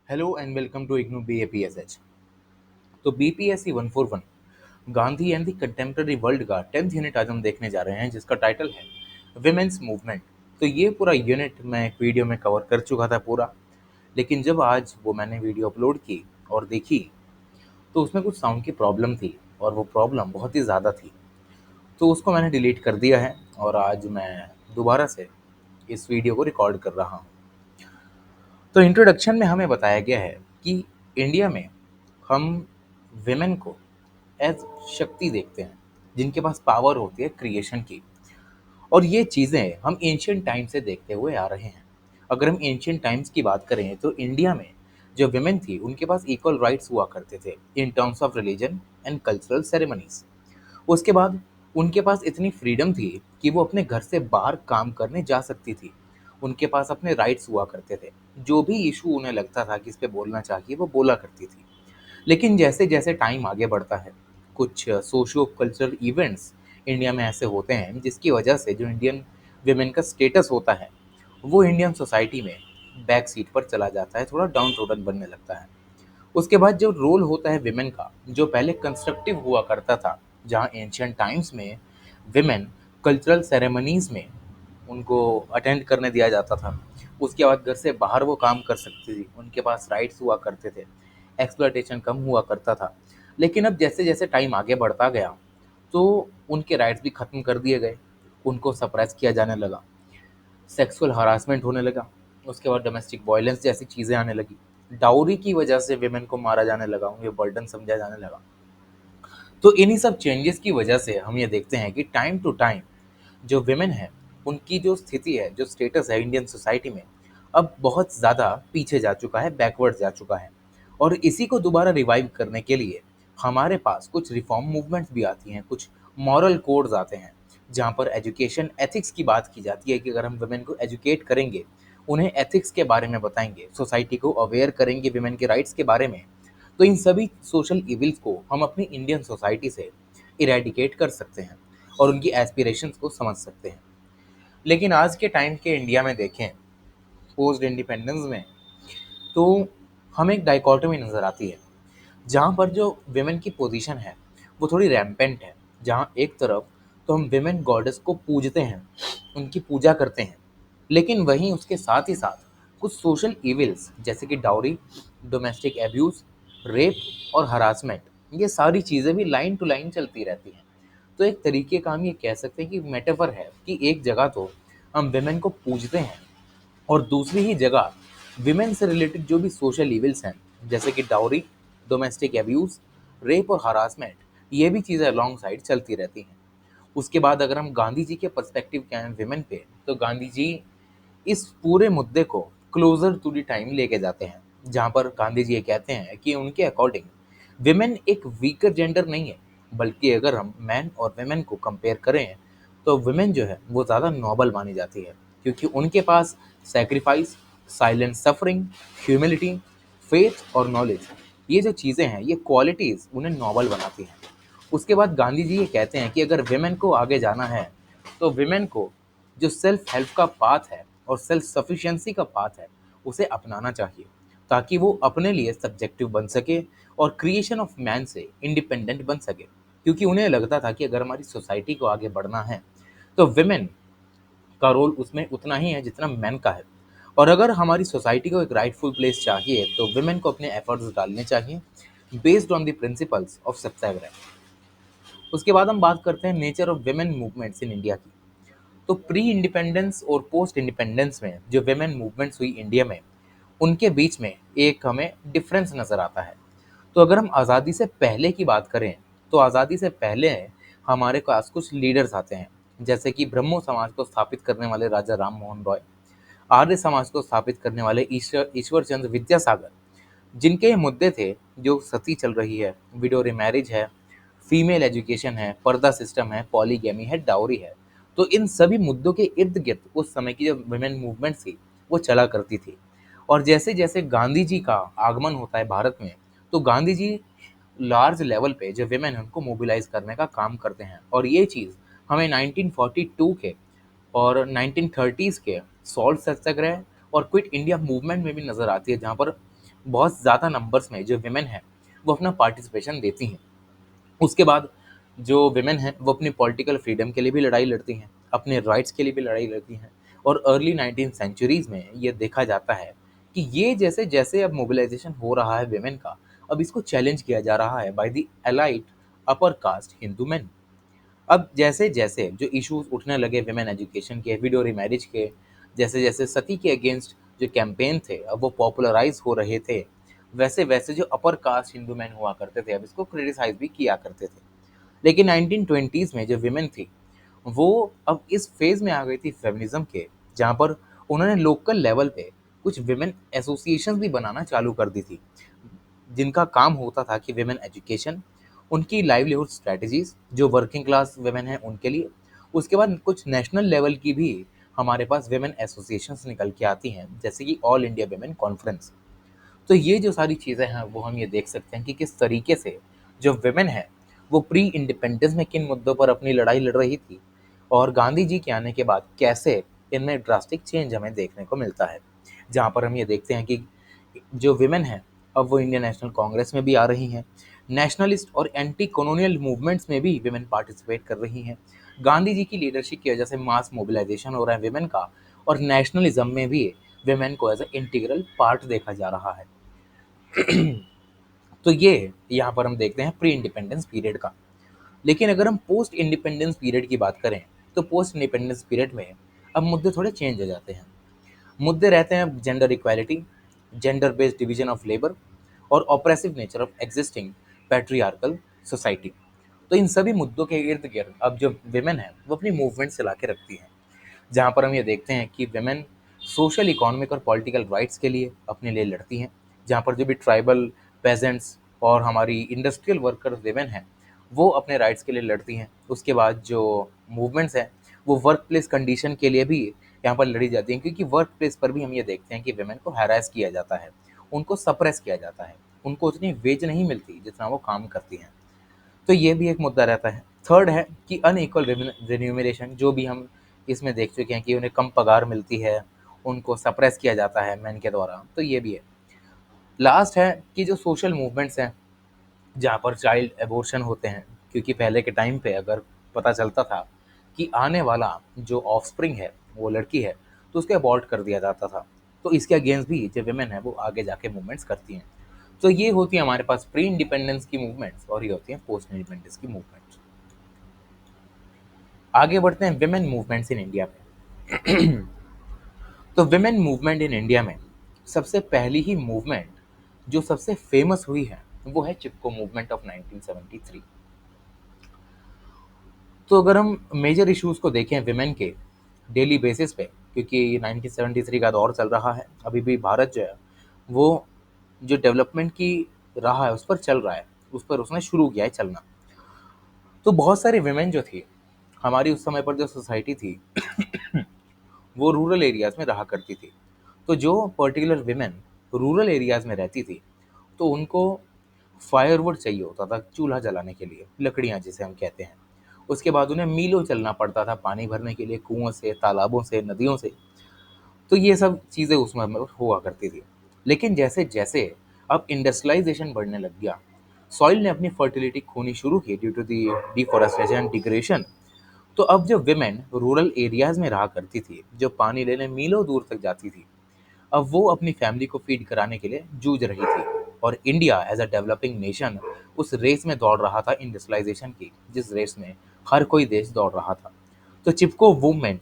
Hello and welcome to IGNOU BAPSH। तो BPSC 141 Gandhi and the contemporary world का 10th unit आज हम देखने जा रहे हैं, जिसका टाइटल है विमेंस मूवमेंट। तो ये पूरा यूनिट मैं एक वीडियो में कवर कर चुका था पूरा, लेकिन जब आज वो मैंने वीडियो अपलोड की और देखी तो उसमें कुछ साउंड की प्रॉब्लम थी और वो प्रॉब्लम बहुत ही ज़्यादा थी। तो उसको मैंने डिलीट कर दिया है और आज मैं दोबारा से इस वीडियो को रिकॉर्ड कर रहा हूँ। तो इंट्रोडक्शन में हमें बताया गया है कि इंडिया में हम विमेन को एज शक्ति देखते हैं, जिनके पास पावर होती है क्रिएशन की। और ये चीज़ें हम एंशियंट टाइम से देखते हुए आ रहे हैं। अगर हम एंशियंट टाइम्स की बात करें तो इंडिया में जो विमेन थी उनके पास इक्वल राइट्स हुआ करते थे in terms of religion and cultural ceremonies. उसके बाद उनके पास इतनी फ्रीडम थी कि वो अपने घर से बाहर काम करने जा सकती थी। उनके पास अपने राइट्स हुआ करते थे। जो भी इशू उन्हें लगता था कि इस पे बोलना चाहिए वो बोला करती थी। लेकिन जैसे जैसे टाइम आगे बढ़ता है, कुछ सोशियो कल्चरल इवेंट्स इंडिया में ऐसे होते हैं जिसकी वजह से जो इंडियन विमेन का स्टेटस होता है वो इंडियन सोसाइटी में बैक सीट पर चला जाता है, थोड़ा डाउन रोडन बनने लगता है। उसके बाद जो रोल होता है विमेन का, जो पहले कंस्ट्रक्टिव हुआ करता था, जहाँ एंशियंट टाइम्स में विमेन कल्चरल सेरेमनीज में उनको अटेंड करने दिया जाता था। उसके बाद घर से बाहर वो काम कर सकती थी, उनके पास राइट्स हुआ करते थे, एक्सप्लॉयटेशन कम हुआ करता था। लेकिन अब जैसे जैसे टाइम आगे बढ़ता गया तो उनके राइट्स भी ख़त्म कर दिए गए, उनको सप्रेस किया जाने लगा, सेक्सुअल हरासमेंट होने लगा। उसके बाद डोमेस्टिक वायलेंस जैसी चीज़ें आने लगी, डाउरी की वजह से विमेन को मारा जाने लगा, उन्हें बर्डन समझा जाने लगा। तो इन्हीं सब चेंजेस की वजह से हम ये देखते हैं कि टाइम टू टाइम जो विमेन है उनकी जो स्थिति है, जो स्टेटस है इंडियन सोसाइटी में, अब बहुत ज़्यादा पीछे जा चुका है, बैकवर्ड जा चुका है। और इसी को दोबारा रिवाइव करने के लिए हमारे पास कुछ रिफॉर्म मूवमेंट्स भी आती हैं, कुछ मॉरल कोड्स आते हैं, जहाँ पर एजुकेशन एथिक्स की बात की जाती है कि अगर हम वुमेन को एजुकेट करेंगे, उन्हें एथिक्स के बारे में बताएंगे, सोसाइटी को अवेयर करेंगे विमेन के राइट्स के बारे में, तो इन सभी सोशल इविल्स को हम अपनी इंडियन सोसाइटी से इरेडिकेट कर सकते हैं और उनकी एस्पिरेशंस को समझ सकते हैं। लेकिन आज के टाइम के इंडिया में देखें, पोस्ट इंडिपेंडेंस में, तो हमें एक डाइकोटमी नज़र आती है, जहाँ पर जो विमेन की पोजीशन है वो थोड़ी रैम्पेंट है। जहाँ एक तरफ तो हम विमेन गॉडेस को पूजते हैं, उनकी पूजा करते हैं, लेकिन वहीं उसके साथ ही साथ कुछ सोशल इविल्स जैसे कि डाउरी, डोमेस्टिक एब्यूज़, रेप और हरासमेंट, ये सारी चीज़ें भी लाइन टू लाइन चलती रहती हैं। तो एक तरीके का हम ये कह सकते हैं कि मेटाफर है कि एक जगह तो हम विमेन को पूजते हैं और दूसरी ही जगह विमेन से रिलेटेड जो भी सोशल इविल्स हैं, जैसे कि डाउरी, डोमेस्टिक एब्यूज़, रेप और हरासमेंट, ये भी चीज़ें अलॉन्ग साइड चलती रहती हैं। उसके बाद अगर हम गांधी जी के पर्सपेक्टिव क्या है विमेन पे, तो गांधी जी इस पूरे मुद्दे को क्लोजर टू द टाइम लेके जाते हैं, जहाँ पर गांधी जी ये कहते हैं कि उनके अकॉर्डिंग विमेन एक वीकर जेंडर नहीं है, बल्कि अगर हम मैन और वेमेन को कंपेयर करें तो विमेन जो है वो ज़्यादा नोबल मानी जाती है, क्योंकि उनके पास sacrifice, silent suffering, humility, faith और नॉलेज, ये जो चीज़ें हैं, ये क्वालिटीज़ उन्हें नोबल बनाती हैं। उसके बाद गांधी जी ये कहते हैं कि अगर विमेन को आगे जाना है तो विमेन को जो सेल्फ हेल्प का पाथ है और सेल्फ सफिशिएंसी का पाथ है उसे अपनाना चाहिए, ताकि वो अपने लिए सब्जेक्टिव बन सके और क्रिएशन ऑफ मैन से इंडिपेंडेंट बन सके। क्योंकि उन्हें लगता था कि अगर हमारी सोसाइटी को आगे बढ़ना है तो विमेन का रोल उसमें उतना ही है जितना मैन का है। और अगर हमारी सोसाइटी को एक राइटफुल प्लेस चाहिए तो विमेन को अपने एफर्ट्स डालने चाहिए based on the principles of satyagraha. उसके बाद हम बात करते हैं nature of women movements in India की। तो प्री इंडिपेंडेंस और पोस्ट इंडिपेंडेंस में जो वेमेन मूवमेंट्स हुई इंडिया में, उनके बीच में एक हमें डिफरेंस नज़र आता है। तो अगर हम आज़ादी से पहले की बात करें तो आज़ादी से पहले हमारे पास कुछ लीडर्स आते हैं, जैसे कि ब्रह्मो समाज को स्थापित करने वाले राजा राम मोहन रॉय, आर्य समाज को स्थापित करने वाले ईश्वर ईश्वर चंद्र विद्यासागर, जिनके ये मुद्दे थे, जो सती चल रही है, विडो मैरिज है, फीमेल एजुकेशन है, पर्दा सिस्टम है, पॉलीगैमी है, डाउरी है। तो इन सभी मुद्दों के इर्द गिर्द उस समय की जो वुमेन मूवमेंट थी वो चला करती थी। और जैसे जैसे गांधी जी का आगमन होता है भारत में, तो गांधी जी लार्ज लेवल पे जो विमेन है उनको मोबिलाइज करने का काम करते हैं। और ये चीज़ हमें 1942 के और 1930s के सॉल्ट सत्याग्रह और क्विट इंडिया मूवमेंट में भी नज़र आती है, जहाँ पर बहुत ज़्यादा नंबर्स में जो विमेन है वो अपना पार्टिसिपेशन देती हैं। उसके बाद जो विमेन हैं वो अपनी पॉलिटिकल फ्रीडम के लिए भी लड़ाई लड़ती हैं, अपने राइट्स के लिए भी लड़ाई लड़ती हैं। और अर्ली 19 सेंचुरीज़ में ये देखा जाता है कि ये जैसे-जैसे अब मोबिलाइज़ेशन हो रहा है विमेन का, अब इसको चैलेंज किया जा रहा है by the elite upper caste Hindu men. अब जैसे-जैसे जो इश्यूज़ उठने लगे विमेन एजुकेशन के, विडो रीमैरिज के, जैसे-जैसे सती के अगेंस्ट जो कैंपेन थे, अब वो पॉपुलराइज़ हो रहे थे, वैसे-वैसे जो अपर कास्ट हिंदू मेन हुआ करते थे, अब इसको क्रिटिसाइज़ भी किया करते थे। लेकिन 1920s में जो विमेन थी, वो अब इस फेज़ में आ गई थी फेमिनिज़्म के, जहाँ पर उन्होंने लोकल लेवल पे कुछ विमेन एसोसिएशंस भी बनाना चालू कर दी थी, जिनका काम होता था कि विमेन एजुकेशन, उनकी लाइवलीहुड स्ट्रैटेजीज़, जो वर्किंग क्लास विमेन हैं उनके लिए, उसके बाद कुछ नेशनल लेवल की भी हमारे पास विमेन एसोसिएशंस निकल के आती हैं, जैसे कि ऑल इंडिया विमेन कॉन्फ्रेंस। तो ये जो सारी चीज़ें हैं वो हम ये देख सकते हैं कि किस तरीके से जो विमेन है वो प्री इंडिपेंडेंस में किन मुद्दों पर अपनी लड़ाई लड़ रही थी, और गांधी जी के आने के बाद कैसे इनमें ड्रास्टिक चेंज हमें देखने को मिलता है। जहाँ पर हम ये देखते हैं कि जो विमेन है अब वो इंडियन नेशनल कांग्रेस में भी आ रही हैं, नेशनलिस्ट और एंटी कॉलोनियल मूवमेंट्स में भी विमेन पार्टिसिपेट कर रही हैं। गांधी जी की लीडरशिप की वजह से मास मोबिलाइजेशन हो रहा है विमेन का, और नेशनलिज्म में भी विमेन को एज ए इंटीग्रल पार्ट देखा जा रहा है। तो ये यहाँ पर हम देखते हैं प्री इंडिपेंडेंस पीरियड का। लेकिन अगर हम पोस्ट इंडिपेंडेंस पीरियड की बात करें, तो पोस्ट इंडिपेंडेंस पीरियड में अब मुद्दे थोड़े चेंज हो जाते हैं। मुद्दे रहते हैं gender equality, gender based division of labour, और oppressive nature of existing patriarchal society. तो इन सभी मुद्दों के इर्द गिर्द अब जो विमेन है वो अपनी मूवमेंट चला के रखती हैं, जहाँ पर हम ये देखते हैं कि विमेन सोशल, इकोनॉमिक और पॉलिटिकल राइट्स के लिए अपने लिए लड़ती हैं। जहाँ पर जो भी ट्राइबल, पेजेंट्स और हमारी इंडस्ट्रियल वर्कर्स विमेन हैं, वो अपने राइट्स के लिए लड़ती हैं। उसके बाद जो मूवमेंट्स हैं वो वर्क प्लेस कंडीशन के लिए भी यहाँ पर लड़ी जाती हैं, क्योंकि वर्क प्लेस पर भी हम ये देखते हैं कि विमेन को हैरास किया जाता है, उनको सप्रेस किया जाता है, उनको उतनी वेज नहीं मिलती जितना वो काम करती हैं। तो ये भी एक मुद्दा रहता है। थर्ड है कि अनइक्वल रिन्यूमरेशन, जो भी हम इसमें देख चुके हैं कि उन्हें कम पगार मिलती है, उनको सप्रेस किया जाता है मैन के द्वारा, तो ये भी है। लास्ट है कि जो सोशल मूवमेंट्स हैं, जहाँ पर चाइल्ड एबॉर्शन होते हैं, क्योंकि पहले के टाइम पे अगर पता चलता था कि आने वाला जो ऑफस्प्रिंग है वो लड़की है, तो उसको अबॉर्ट कर दिया जाता था। तो इसके अगेंस्ट भी जो वेमेन है वो आगे जाके मूवमेंट्स करती हैं। तो ये होती है हमारे पास प्री इंडिपेंडेंस की मूवमेंट्स, और ये होती है पोस्ट इंडिपेंडेंस की मूवमेंट्स। आगे बढ़ते हैं विमेन मूवमेंट्स इन इंडिया में। तो विमेन मूवमेंट इन इंडिया में सबसे पहली ही मूवमेंट जो सबसे फेमस हुई है वो है चिपको मूवमेंट ऑफ 1973। तो अगर हम मेजर इश्यूज को देखें विमेन के डेली बेसिस पे, क्योंकि 1973 का दौर चल रहा है, अभी भी भारत जो है वो जो डेवलपमेंट की राह है उस पर चल रहा है, उस पर उसने शुरू किया है चलना। तो बहुत सारी विमेन जो थी हमारी उस समय पर जो सोसाइटी थी वो रूरल एरियाज में रहा करती थी। तो जो पर्टिकुलर विमेन रूरल एरियाज में रहती थी, तो उनको फायरवुड चाहिए होता था चूल्हा जलाने के लिए, लकड़ियाँ जिसे हम कहते हैं। उसके बाद उन्हें मीलों चलना पड़ता था पानी भरने के लिए, कुओं से, तालाबों से, नदियों से। तो ये सब चीज़ें उसमें हुआ करती थी। लेकिन जैसे जैसे अब इंडस्ट्रियलाइजेशन बढ़ने लग गया, सॉइल ने अपनी फर्टिलिटी खोनी शुरू की due to the deforestation and degradation. तो अब जो विमेन रूरल एरियाज में रहा करती थी, जो पानी लेने मीलों दूर तक जाती थी, अब वो अपनी फैमिली को फीड कराने के लिए जूझ रही थी। और India as a developing nation उस रेस में दौड़ रहा था इंडस्ट्रियलाइजेशन की, जिस रेस में हर कोई देश दौड़ रहा था। तो चिपको मूवमेंट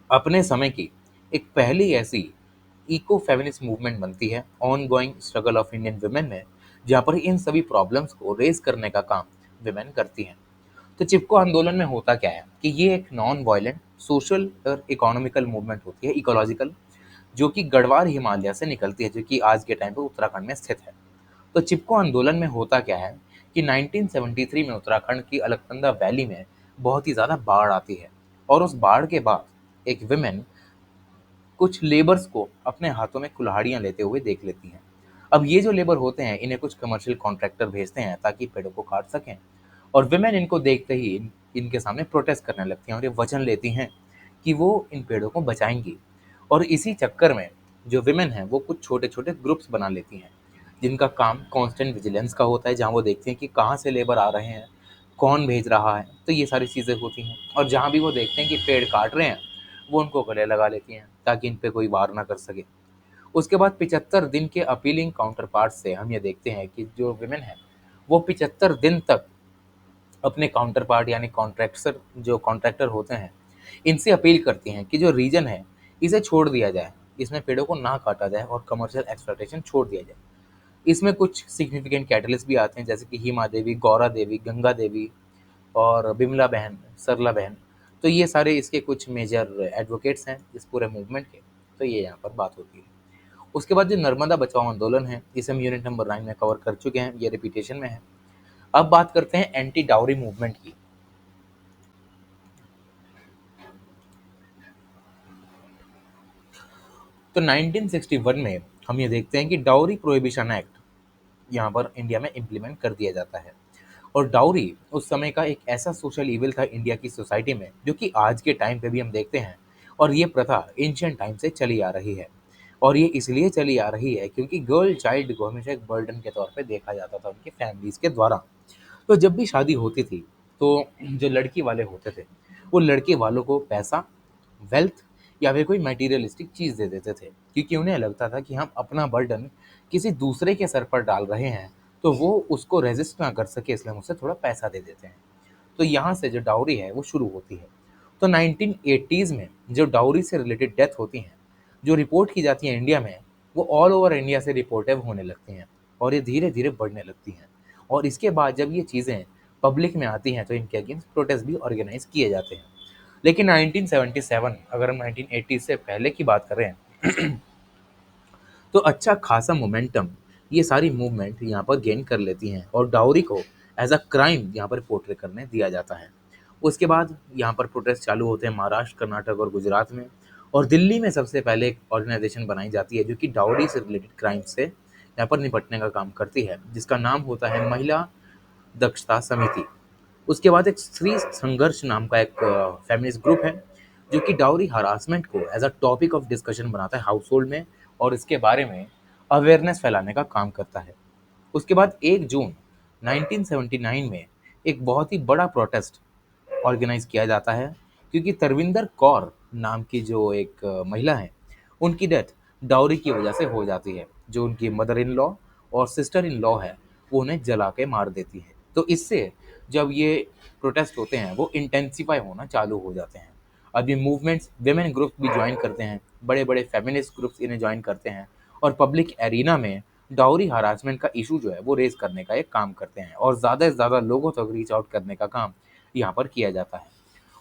अपने समय की एक पहली ऐसी इको फेमिनिस्ट मूवमेंट बनती है on going struggle of Indian women में, जहाँ पर इन सभी प्रॉब्लम्स को रेज करने का काम वुमेन करती हैं। तो चिपको आंदोलन में होता क्या है कि ये एक नॉन वायलेंट सोशल और इकोनॉमिकल मूवमेंट होती है, इकोलॉजिकल, जो कि गढ़वाल हिमालय से निकलती है, जो कि आज के टाइम पे उत्तराखंड में स्थित है। तो चिपको आंदोलन में होता क्या है कि 1973 में उत्तराखंड की अलकनंदा वैली में बहुत ही ज़्यादा बाढ़ आती है, और उस बाढ़ के बाद एक विमेन कुछ लेबर्स को अपने हाथों में कुल्हाड़ियाँ लेते हुए देख लेती हैं। अब ये जो लेबर होते हैं इन्हें कुछ कमर्शियल कॉन्ट्रैक्टर भेजते हैं ताकि पेड़ों को काट सकें, और विमेन इनको देखते ही इनके सामने प्रोटेस्ट करने लगती हैं और ये वचन लेती हैं कि वो इन पेड़ों को बचाएंगी। और इसी चक्कर में जो विमेन हैं वो कुछ छोटे-छोटे ग्रुप्स बना लेती हैं, जिनका काम कांस्टेंट विजिलेंस का होता है, जहाँ वो देखती हैं कि कहाँ से लेबर आ रहे हैं, कौन भेज रहा है, तो ये सारी चीज़ें होती हैं। और जहाँ भी वो देखते हैं कि पेड़ काट रहे हैं, वो उनको गले लगा लेती हैं, ताकि इन पे कोई वार ना कर सके। उसके बाद 75 दिन के अपीलिंग काउंटर पार्ट से हम ये देखते हैं कि जो विमेन है, वो 75 दिन तक अपने काउंटर पार्ट यानी कॉन्ट्रैक्टर जो कॉन्ट्रैक्टर होते हैं, इनसे अपील करती हैं कि जो रीजन है, इसे छोड़ दिया जाए, इसमें पेड़ों को ना काटा जाए और कमर्शियल एक्सप्लॉयटेशन छोड़ दिया जाए। इसमें कुछ सिग्निफिकेंट कैटलिस्ट भी आते हैं, जैसे कि हिमा देवी, गौरा देवी, गंगा देवी और बिमला बहन, सरला बहन। तो ये सारे इसके कुछ मेजर एडवोकेट्स हैं इस पूरे मूवमेंट के। तो ये यहाँ पर बात होती है। उसके बाद जो नर्मदा बचाओ आंदोलन है, इसे हम यूनिट नंबर 9 में कवर कर चुके हैं, ये रिपीटेशन में है। अब बात करते हैं एंटी डाउरी मूवमेंट की। तो 1961 में हम ये देखते हैं कि डाउरी प्रोहिबिशन एक्ट यहाँ पर इंडिया में इम्प्लीमेंट कर दिया जाता है। और डाउरी उस समय का एक ऐसा सोशल इविल था इंडिया की सोसाइटी में, जो कि आज के टाइम पे भी हम देखते हैं। और ये प्रथा एंशियंट टाइम से चली आ रही है। और ये इसलिए चली आ रही है क्योंकि गर्ल चाइल्ड को हमेशा एक बर्डन के तौर पे देखा जाता था उनकी फैमिलीज के द्वारा। तो जब भी शादी होती थी, तो जो लड़की वाले होते थे, वो लड़के वालों को पैसा, वेल्थ या फिर कोई मटेरियलिस्टिक चीज़ दे देते थे, क्योंकि उन्हें लगता था कि हम अपना बर्डन किसी दूसरे के सर पर डाल रहे हैं, तो वो उसको रेजिस्ट ना कर सके, इसलिए हम उसे थोड़ा पैसा दे देते हैं। तो यहाँ से जो डाउरी है वो शुरू होती है। तो 1980s में जो डाउरी से रिलेटेड डेथ होती हैं, जो रिपोर्ट की जाती हैं इंडिया में, वो ऑल ओवर इंडिया से रिपोर्टेड होने लगती हैं और ये धीरे धीरे बढ़ने लगती हैं। और इसके बाद जब ये चीज़ें पब्लिक में आती हैं, तो इनके अगेंस्ट प्रोटेस्ट भी ऑर्गेनाइज किए जाते हैं। लेकिन 1977, अगर हम 1980 से पहले की बात करें, तो अच्छा खासा मोमेंटम ये सारी मूवमेंट यहाँ पर गेन कर लेती हैं और डाउरी को एज अ क्राइम यहाँ पर पोर्ट्रे करने दिया जाता है। उसके बाद यहाँ पर प्रोटेस्ट चालू होते हैं महाराष्ट्र, कर्नाटक और गुजरात में। और दिल्ली में सबसे पहले एक ऑर्गेनाइजेशन बनाई जाती है जो कि डाउरी से रिलेटेड क्राइम से यहाँ पर निपटने का काम करती है, जिसका नाम होता है महिला दक्षता समिति। उसके बाद एक स्त्री संघर्ष नाम का एक फेमिनिस्ट ग्रुप है, जो कि डाउरी हरासमेंट को as a topic of discussion बनाता है हाउस होल्ड में और इसके बारे में अवेयरनेस फैलाने का काम करता है। उसके बाद 1 जून 1979 में एक बहुत ही बड़ा प्रोटेस्ट ऑर्गेनाइज किया जाता है, क्योंकि तरविंदर कौर नाम की जो एक महिला है, उनकी डेथ डाउरी की वजह से हो जाती है। जो उनकी मदर इन लॉ और सिस्टर इन लॉ है, वो उन्हें जला के मार देती है। तो इससे जब ये प्रोटेस्ट होते हैं, वो इंटेंसिफाई होना चालू हो जाते हैं। अब ये मूवमेंट्स वेमेन ग्रुप्स भी ज्वाइन करते हैं, बड़े बड़े फेमिनिस्ट ग्रुप्स इन्हें ज्वाइन करते हैं और पब्लिक एरिना में डाउरी हरासमेंट का इशू जो है वो रेज करने का एक काम करते हैं और ज़्यादा से ज़्यादा लोगों तक रीच आउट करने का काम यहाँ पर किया जाता है।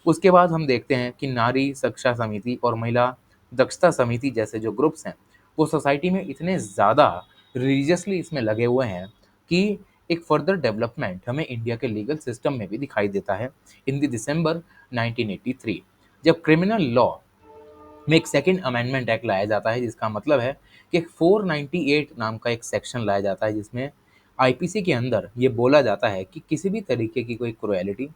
उसके बाद हम देखते हैं कि नारी शिक्षा समिति और महिला दक्षता समिति जैसे जो ग्रुप्स हैं, वो सोसाइटी में इतने ज़्यादा रिलीजियसली इसमें लगे हुए हैं कि एक फर्दर डेवलपमेंट हमें इंडिया के लीगल सिस्टम में भी दिखाई देता है इन द दिसंबर 1983, जब क्रिमिनल लॉ में एक सेकंड अमेंडमेंट एक्ट लाया जाता है, जिसका मतलब है कि 498 नाम का एक सेक्शन लाया जाता है, जिसमें आईपीसी के अंदर ये बोला जाता है कि किसी भी तरीके की कोई क्रुएलिटी,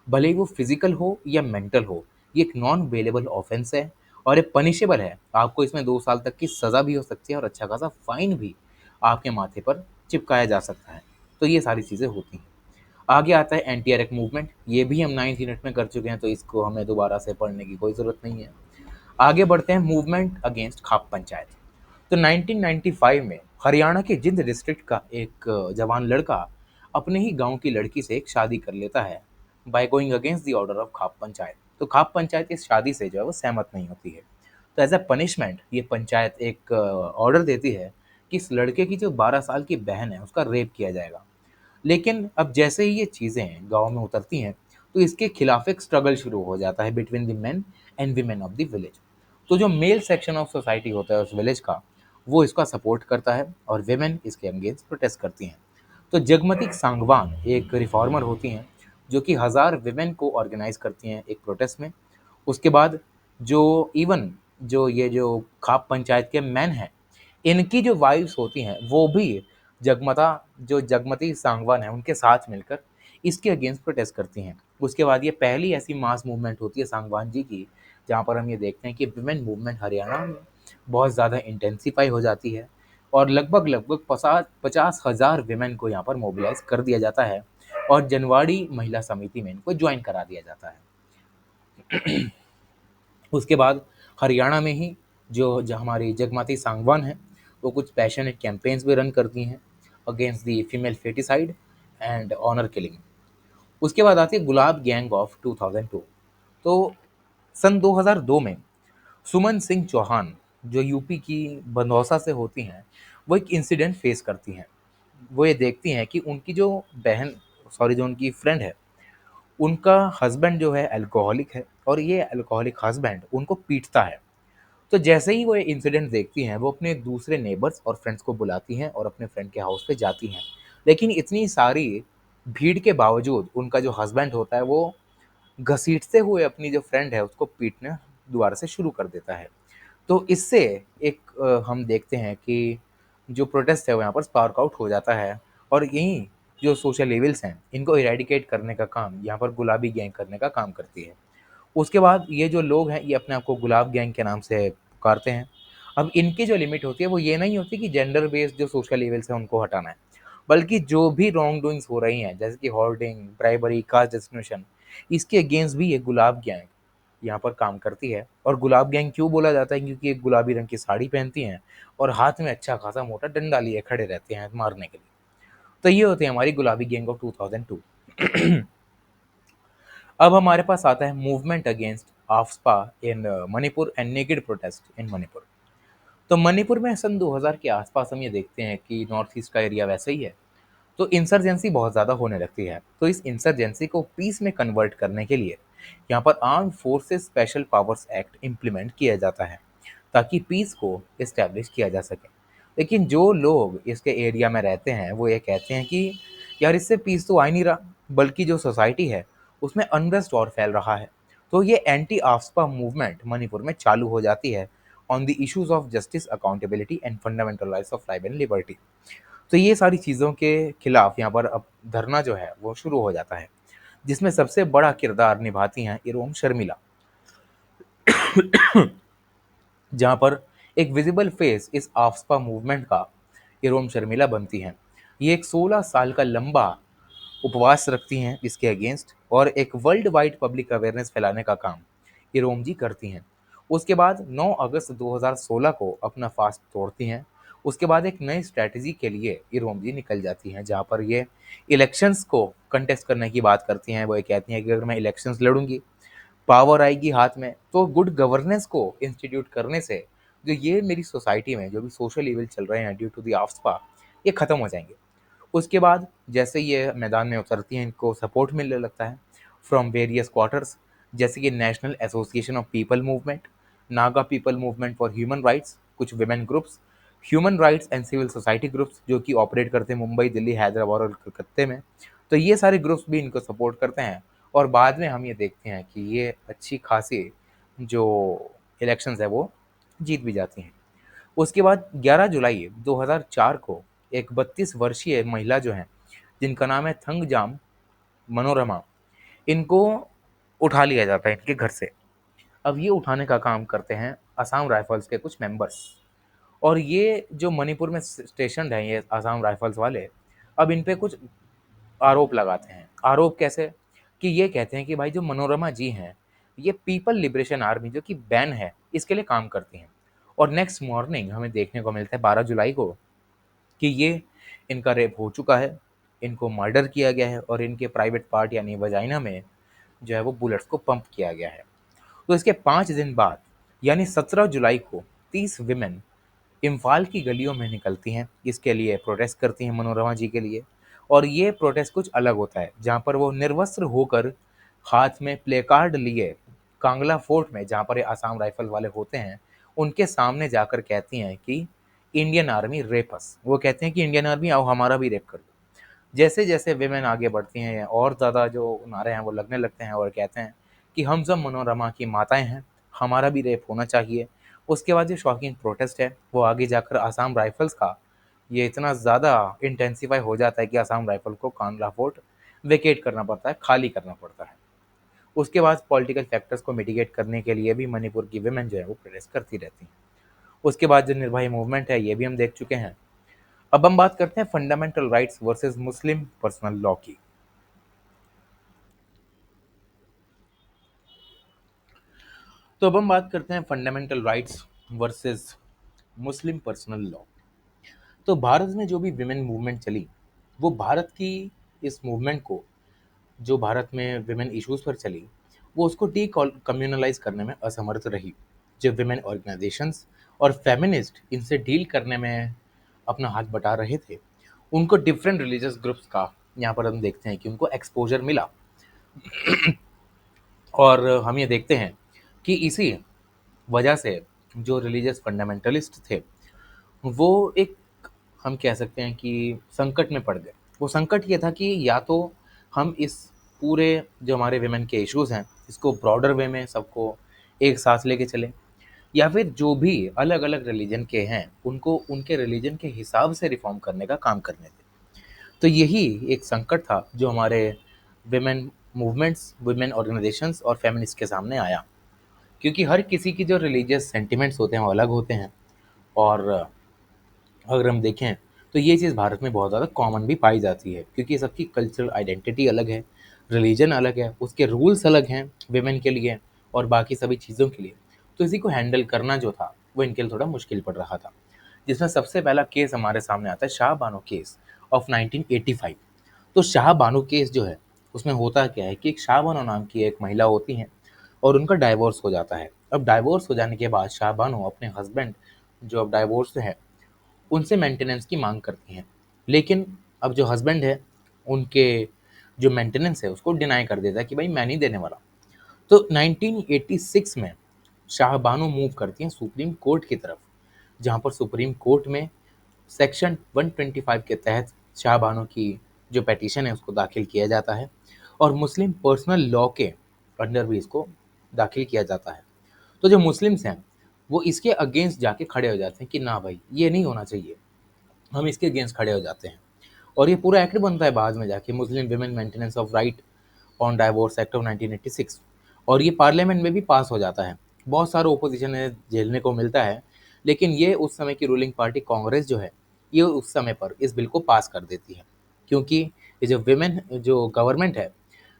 भले ही वो फिजिकल हो या मेंटल हो, ये एक नॉन बेलेबल ऑफेंस है और ये पनिशेबल है। आपको इसमें 2 साल तक की सज़ा भी हो सकती है और अच्छा खासा फाइन भी आपके माथे पर चिपकाया जा सकता है। तो ये सारी चीज़ें होती हैं। आगे आता है एंटी अरेक मूवमेंट। ये भी हम 9th यूनिट में कर चुके हैं, तो इसको हमें दोबारा से पढ़ने की कोई ज़रूरत नहीं है। आगे बढ़ते हैं मूवमेंट अगेंस्ट खाप पंचायत। तो 1995 में हरियाणा के जिंद डिस्ट्रिक्ट का एक जवान लड़का अपने ही गांव की लड़की से एक शादी कर लेता है by going against the order of khap panchayat. तो खाप पंचायत इस शादी से जो है वो सहमत नहीं होती है। तो एज अ पनिशमेंट ये पंचायत एक ऑर्डर देती है कि इस लड़के की जो 12 साल की बहन है उसका रेप किया जाएगा। लेकिन अब जैसे ही ये चीज़ें गांव में उतरती हैं, तो इसके खिलाफ एक स्ट्रगल शुरू हो जाता है between the main and women of the village. तो जो मेल सेक्शन ऑफ सोसाइटी होता है उस विलेज का, वो इसका सपोर्ट करता है और वेमेन इसके अगेंस्ट प्रोटेस्ट करती हैं। तो जगमती सांगवान एक रिफॉर्मर होती हैं, जो कि 1000 वेमेन को ऑर्गेनाइज करती हैं एक प्रोटेस्ट में। उसके बाद जो इवन जो ये जो खाप पंचायत के मैन हैं, इनकी जो वाइफ्स होती हैं, वो भी जगमता जो जगमती सांगवान है उनके साथ मिलकर इसके अगेंस्ट प्रोटेस्ट करती हैं। उसके बाद ये पहली ऐसी मास मूवमेंट होती है सांगवान जी की, जहाँ पर हम ये देखते हैं कि विमेन मूवमेंट हरियाणा में बहुत ज़्यादा इंटेंसिफाई हो जाती है और लगभग लगभग 50,000 विमेन को यहाँ पर मोबिलाइज कर दिया जाता है और जनवाड़ी महिला समिति में इनको ज्वाइन करा दिया जाता है। उसके बाद हरियाणा में ही जो हमारी जगमाती सांगवान है, वो कुछ पैशनेट कैंपेन्स भी रन करती हैं against the female foeticide and honour killing. उसके बाद आती है गुलाब गैंग ऑफ 2002। तो सन 2002 में सुमन सिंह चौहान, जो यूपी की बंदौसा से होती हैं, वो एक इंसिडेंट फेस करती हैं। वो ये देखती हैं कि उनकी जो बहन, सॉरी, जो उनकी फ्रेंड है, उनका हस्बैंड जो है अल्कोहलिक है और ये अल्कोहलिक हस्बैंड उनको पीटता है। तो जैसे ही वो ये इंसिडेंट देखती हैं, वो अपने दूसरे नेबर्स और फ्रेंड्स को बुलाती हैं और अपने फ्रेंड के हाउस पे जाती हैं। लेकिन इतनी सारी भीड़ के बावजूद उनका जो हस्बैंड होता है, वो घसीटते हुए अपनी जो फ्रेंड है उसको पीटना दोबारा से शुरू कर देता है। तो इससे एक हम देखते हैं कि जो प्रोटेस्ट है वो यहाँ पर स्पार्क आउट हो जाता है और यहीं जो सोशल इविल्स हैं, इनको इरेडिकेट करने का काम यहाँ पर गुलाबी गैंग करने का काम करती है। उसके बाद ये जो लोग हैं, ये अपने आप को गुलाब गैंग के नाम से पुकारते हैं। अब इनकी जो लिमिट होती है वो ये नहीं होती कि जेंडर बेस्ड जो सोशल इविल्स हैं उनको हटाना है, बल्कि जो भी रॉन्ग डूइंग्स हो रही हैं, जैसे कि होर्डिंग, ब्राइबरी, कास्ट डिस्क्रिमिनेशन, इसके अगेंस्ट भी ये गुलाब गैंग यहाँ पर काम करती है। और गुलाब गैंग क्यों बोला जाता है? क्योंकि एक गुलाबी रंग की साड़ी पहनती हैं और हाथ में अच्छा खासा मोटा डंडा लिए खड़े रहते हैं मारने के लिए। तो ये होती है हमारी गुलाबी गैंग ऑफ 2002। अब हमारे पास आता है movement against AFSPA in Manipur and naked protest in Manipur. तो मणिपुर में सन 2000 के आसपास हम ये देखते हैं कि नॉर्थ ईस्ट का एरिया वैसे ही है, तो इंसर्जेंसी बहुत ज़्यादा होने लगती है। तो इस इंसर्जेंसी को पीस में कन्वर्ट करने के लिए यहाँ पर arm forces special powers act implement किया जाता है ताकि पीस को इस्टेब्लिश किया जा सके। लेकिन जो लोग इसके एरिया में रहते हैं वो ये कहते हैं कि यार, इससे पीस तो आ ही नहीं रहा, बल्कि जो सोसाइटी है उसमें अनरेस्ट और फैल रहा है। तो ये एंटी आफ्सपा मूवमेंट मणिपुर में चालू हो जाती है on the issues of justice, accountability and fundamental rights of life and liberty. तो ये सारी चीज़ों के खिलाफ यहाँ पर अब धरना जो है वो शुरू हो जाता है, जिसमें सबसे बड़ा किरदार निभाती हैं इरोम शर्मिला, जहाँ पर एक विजिबल फेस इस आफ्सपा मूवमेंट का इरोम शर्मिला बनती हैं। ये एक 16 साल का लंबा उपवास रखती हैं इसके अगेंस्ट और एक वर्ल्ड वाइड पब्लिक अवेयरनेस फैलाने का काम इरोम जी करती हैं। उसके बाद 9 अगस्त 2016 को अपना फास्ट तोड़ती हैं। उसके बाद एक नई स्ट्रैटेजी के लिए इरोम जी निकल जाती हैं, जहाँ पर ये इलेक्शंस को कंटेस्ट करने की बात करती हैं। वो ये कहती हैं कि अगर मैं इलेक्शंस लड़ूंगी, पावर आएगी हाथ में, तो गुड गवर्नेंस को इंस्टीट्यूट करने से जो ये मेरी सोसाइटी में जो भी सोशल इविल चल रहे हैं ड्यू टू दी आफ्सपा, ये खत्म हो जाएंगे। उसके बाद जैसे ये मैदान में उतरती हैं, इनको सपोर्ट मिलने लगता है फ्रॉम वेरियस क्वार्टर्स, जैसे कि national association of people movement, Naga people movement for human rights, कुछ women groups, human rights and civil society groups जो कि ऑपरेट करते हैं मुंबई, दिल्ली, हैदराबाद और कलकत्ते में। तो ये सारे ग्रुप्स भी इनको सपोर्ट करते हैं और बाद में हम ये देखते हैं कि ये अच्छी खासी जो इलेक्शंस है वो जीत भी जाती हैं। उसके बाद 11 जुलाई 2004 को एक 32 वर्षीय महिला जो हैं, जिनका नाम है थंगजाम मनोरमा, इनको उठा लिया जाता है इनके घर से। अब ये उठाने का काम करते हैं असम राइफल्स के कुछ मेंबर्स। और ये जो मणिपुर में स्टेशन है ये असम राइफल्स वाले, अब इन पे कुछ आरोप लगाते हैं। आरोप कैसे? कि ये कहते हैं कि भाई जो मनोरमा जी हैं, ये पीपल लिबरेशन आर्मी जो कि बैन है, इसके लिए काम करती हैं। और नेक्स्ट मॉर्निंग हमें देखने को मिलता है 12 जुलाई को कि ये इनका रेप हो चुका है, इनको मर्डर किया गया है और इनके प्राइवेट पार्ट यानी वजाइना में जो है वो बुलेट्स को पंप किया गया है। तो इसके 5 दिन बाद यानी 17 जुलाई को 30 विमेन इम्फाल की गलियों में निकलती हैं, इसके लिए प्रोटेस्ट करती हैं मनोरमा जी के लिए। और ये प्रोटेस्ट कुछ अलग होता है, जहाँ पर वो निर्वस्त्र होकर हाथ में प्ले कार्ड लिए कांगला फोर्ट में, जहाँ पर ये आसाम राइफल वाले होते हैं, उनके सामने जाकर कहती हैं कि इंडियन आर्मी रेप अस। वो कहते हैं कि इंडियन आर्मी आओ हमारा भी रेप कर दो। जैसे जैसे विमेन आगे बढ़ती हैं और ज़्यादा जो नारे हैं वो लगने लगते हैं और कहते हैं कि हम सब मनोरमा की माताएं हैं, हमारा भी रेप होना चाहिए। उसके बाद जो शॉकिंग प्रोटेस्ट है वो आगे जाकर आसाम राइफल्स का ये इतना ज़्यादा इंटेंसिफाई हो जाता है कि आसाम राइफल को कांगला फोर्ट वेकेट करना पड़ता है, खाली करना पड़ता है। उसके बाद पॉलिटिकल फैक्टर्स को मिटिगेट करने के लिए भी मणिपुर की विमेन जो है वो प्रोटेस्ट करती रहती हैं। उसके बाद जो निर्भया मूवमेंट है ये भी हम देख चुके हैं। अब हम बात करते हैं फंडामेंटल राइट्स वर्सेस मुस्लिम पर्सनल लॉ की। तो अब हम बात करते हैं फंडामेंटल राइट्स वर्सेस मुस्लिम पर्सनल लॉ। तो भारत में जो भी विमेन मूवमेंट चली, वो भारत की इस मूवमेंट को, जो भारत में विमेन इश्यूज पर चली, वो उसको डी कम्युनलाइज करने में असमर्थ रही। जो विमेन ऑर्गेनाइजेशंस और फेमिनिस्ट इनसे डील करने में अपना हाथ बटा रहे थे, उनको डिफरेंट रिलीजियस ग्रुप्स का यहाँ पर हम देखते हैं कि उनको एक्सपोजर मिला। और हम ये देखते हैं कि इसी वजह से जो रिलीजियस फंडामेंटलिस्ट थे, वो एक, हम कह सकते हैं कि संकट में पड़ गए। वो संकट ये था कि या तो हम इस पूरे जो हमारे विमेन के इश्यूज हैं इसको ब्रॉडर वे में सबको एक साथ लेके चले, या फिर जो भी अलग अलग रिलीजन के हैं उनको उनके रिलीजन के हिसाब से रिफॉर्म करने का काम करने थे। तो यही एक संकट था जो हमारे विमेन मूवमेंट्स, विमेन ऑर्गेनाइजेशंस और फेमिनिस्ट के सामने आया। क्योंकि हर किसी की जो रिलीजियस सेंटिमेंट्स होते हैं वो अलग होते हैं। और अगर हम देखें तो ये चीज़ भारत में बहुत ज़्यादा कॉमन भी पाई जाती है, क्योंकि सबकी कल्चरल आइडेंटिटी अलग है, रिलीजन अलग है, उसके रूल्स अलग हैं विमेन के लिए और बाकी सभी चीज़ों के लिए। तो इसी को हैंडल करना जो था वो इनके लिए थोड़ा मुश्किल पड़ रहा था। जिसमें सबसे पहला केस हमारे सामने आता है शाह बानो केस ऑफ 1985। तो शाह बानो केस जो है उसमें होता क्या है कि एक शाह बानो नाम की एक महिला होती हैं और उनका डाइवोर्स हो जाता है। अब डाइवोर्स हो जाने के बाद शाह बानो अपने हस्बैंड, जो अब डाइवोर्स है, उनसे मेंटेनेंस की मांग करती हैं। लेकिन अब जो हस्बैंड है, उनके जो मेंटेनेंस है उसको डिनाई कर देता है कि भाई मैं नहीं देने वाला। तो 1986 में शाह बानो मूव करती हैं सुप्रीम कोर्ट की तरफ, जहाँ पर सुप्रीम कोर्ट में सेक्शन 125 के तहत शाह बानो की जो पेटिशन है उसको दाखिल किया जाता है और मुस्लिम पर्सनल लॉ के अंडर भी इसको दाखिल किया जाता है। तो जो मुस्लिम्स हैं वो इसके अगेंस्ट जाके खड़े हो जाते हैं कि ना भाई ये नहीं होना चाहिए, हम इसके अगेंस्ट खड़े हो जाते हैं। और ये पूरा एक्ट बनता है बाद में जाके Muslim women maintenance of right on divorce act of 1986, और ये पार्लियामेंट में भी पास हो जाता है। बहुत सारा ओपोजिशन है झेलने को मिलता है, लेकिन ये उस समय की रूलिंग पार्टी कांग्रेस जो है ये उस समय पर इस बिल को पास कर देती है। क्योंकि ये जो विमेन जो गवर्नमेंट है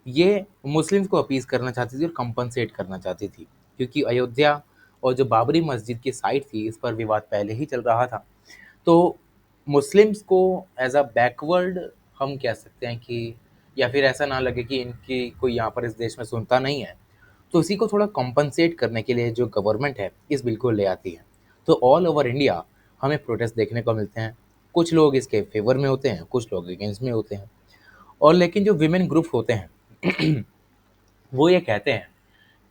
ये मुस्लिम्स को अपीज करना चाहती थी और कंपनसेट करना चाहती थी, क्योंकि अयोध्या और जो बाबरी मस्जिद की साइट थी इस पर विवाद पहले ही चल रहा था। तो मुस्लिम्स को एज अ बैकवर्ड हम कह सकते हैं कि, या फिर ऐसा ना लगे कि इनकी कोई यहाँ पर इस देश में सुनता नहीं है, तो इसी को थोड़ा कॉम्पनसेट करने के लिए जो गवर्नमेंट है इस बिल को ले आती है। तो ऑल ओवर इंडिया हमें प्रोटेस्ट देखने को मिलते हैं। कुछ लोग इसके फेवर में होते हैं, कुछ लोग अगेंस्ट में होते हैं। और लेकिन जो विमेन ग्रुप होते हैं वो ये कहते हैं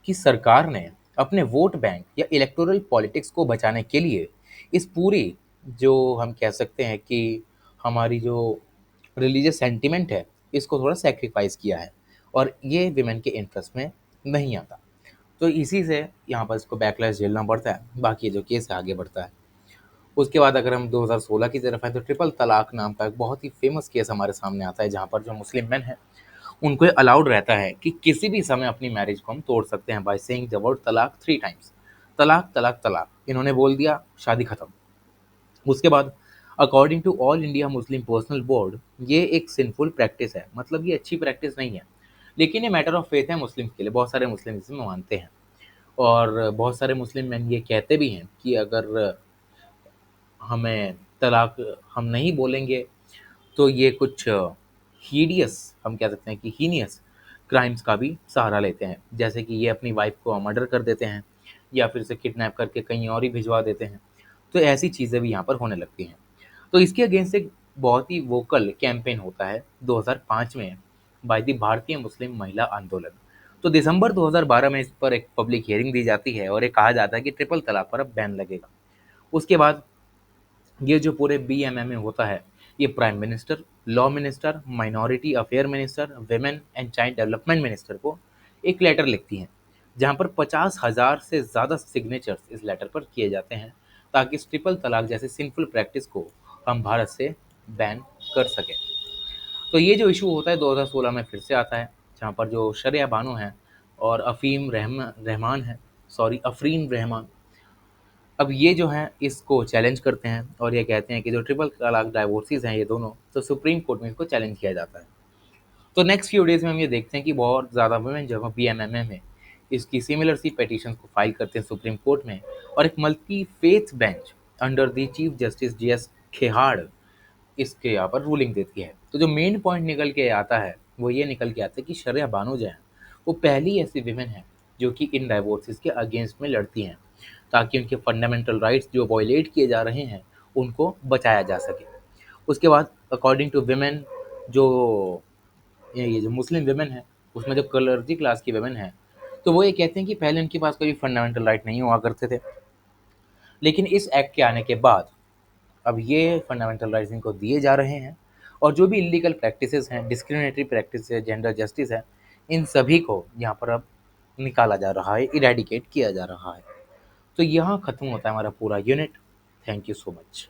कि सरकार ने अपने वोट बैंक या इलेक्टोरल पॉलिटिक्स को बचाने के लिए इस पूरी, जो हम कह सकते हैं कि हमारी जो रिलीजियस सेंटिमेंट है इसको थोड़ा सेक्रीफाइस किया है और ये विमेन के इंटरेस्ट में नहीं आता। तो इसी से यहाँ पर इसको बैकलैश झेलना पड़ता है। बाकी जो केस है आगे बढ़ता है। उसके बाद अगर हम 2016 की तरफ आए तो ट्रिपल तलाक नाम का एक बहुत ही फेमस केस हमारे सामने आता है, जहाँ पर जो मुस्लिम मेन है उनको ये अलाउड रहता है कि किसी भी समय अपनी मैरिज को हम तोड़ सकते हैं बाय सेइंग द वर्ड तलाक 3 टाइम्स। तलाक तलाक तलाक, इन्होंने बोल दिया, शादी खत्म। उसके बाद according to All India Muslim Personal Board ये एक सिंफुल प्रैक्टिस है, मतलब ये अच्छी प्रैक्टिस नहीं है। लेकिन ये मैटर ऑफ फेथ है मुस्लिम के लिए, बहुत सारे मुस्लिम इसमें मानते हैं। और बहुत सारे मुस्लिम मैन ये कहते भी हैं कि अगर हमें तलाक हम नहीं बोलेंगे तो ये कुछ हीडियस, हम कह सकते हैं कि हीनियस क्राइम्स का भी सहारा लेते हैं, जैसे कि ये अपनी वाइफ को मर्डर कर देते हैं या फिर उसे किडनैप करके कहीं और ही भिजवा देते हैं। तो ऐसी चीज़ें भी यहाँ पर होने लगती हैं। तो इसके अगेंस्ट एक बहुत ही वोकल कैंपेन होता है 2005 में बाय द भारतीय मुस्लिम महिला आंदोलन। तो दिसंबर 2012 में इस पर एक पब्लिक हियरिंग दी जाती है और ये कहा जाता है कि ट्रिपल तलाक पर अब बैन लगेगा। उसके बाद ये जो पूरे बीएमएमए होता है, ये prime minister, law minister, minority affair minister, women and child development minister को एक लेटर लिखती हैं, जहाँ पर 50,000 से ज़्यादा सिग्नेचर्स इस लेटर पर किए जाते हैं, ताकि इस ट्रिपल तलाक जैसे सिंफुल प्रैक्टिस को हम भारत से बैन कर सकें। तो ये जो इशू होता है 2016 में फिर से आता है, जहाँ पर जो शरिया बानो हैं और अफीम रहमान है, सॉरी अफरीन रहमान, अब ये जो हैं इसको चैलेंज करते हैं और ये कहते हैं कि जो ट्रिपल तलाक डाइवोर्सेस हैं ये दोनों, तो सुप्रीम कोर्ट में इसको चैलेंज किया जाता है। तो नेक्स्ट फ्यू डेज़ में हम ये देखते हैं कि बहुत ज़्यादा वुमेन जो है पीएमएमए में इसकी सिमिलर सी पिटीशन को फाइल करते हैं सुप्रीम कोर्ट में, और एक multi faith bench under the chief justice GS Khehar इसके यहाँ पर रूलिंग देती है। तो जो मेन पॉइंट निकल के आता है वो ये निकल के आता है कि शरिया बानो जो है वो पहली ऐसी विमेन है जो कि इन डाइवोर्सेस के अगेंस्ट में लड़ती हैं, ताकि उनके फंडामेंटल राइट्स जो वॉयलेट किए जा रहे हैं उनको बचाया जा सके। उसके बाद अकॉर्डिंग टू विमेन, जो ये जो मुस्लिम विमेन है उसमें जो क्लर्जी क्लास की विमेन है, तो वो ये कहते हैं कि पहले उनके पास कोई फंडामेंटल राइट नहीं हुआ करते थे, लेकिन इस एक्ट के आने के बाद अब ये फंडामेंटल राइट्स इनको दिए जा रहे हैं, और जो भी इलीगल प्रैक्टिसेस हैं, डिस्क्रिमिनेटरी प्रैक्टिस है, जेंडर जस्टिस है, इन सभी को यहाँ पर अब निकाला जा रहा है, इरेडिकेट किया जा रहा है। तो यहाँ खत्म होता है हमारा पूरा unit. Thank you so much.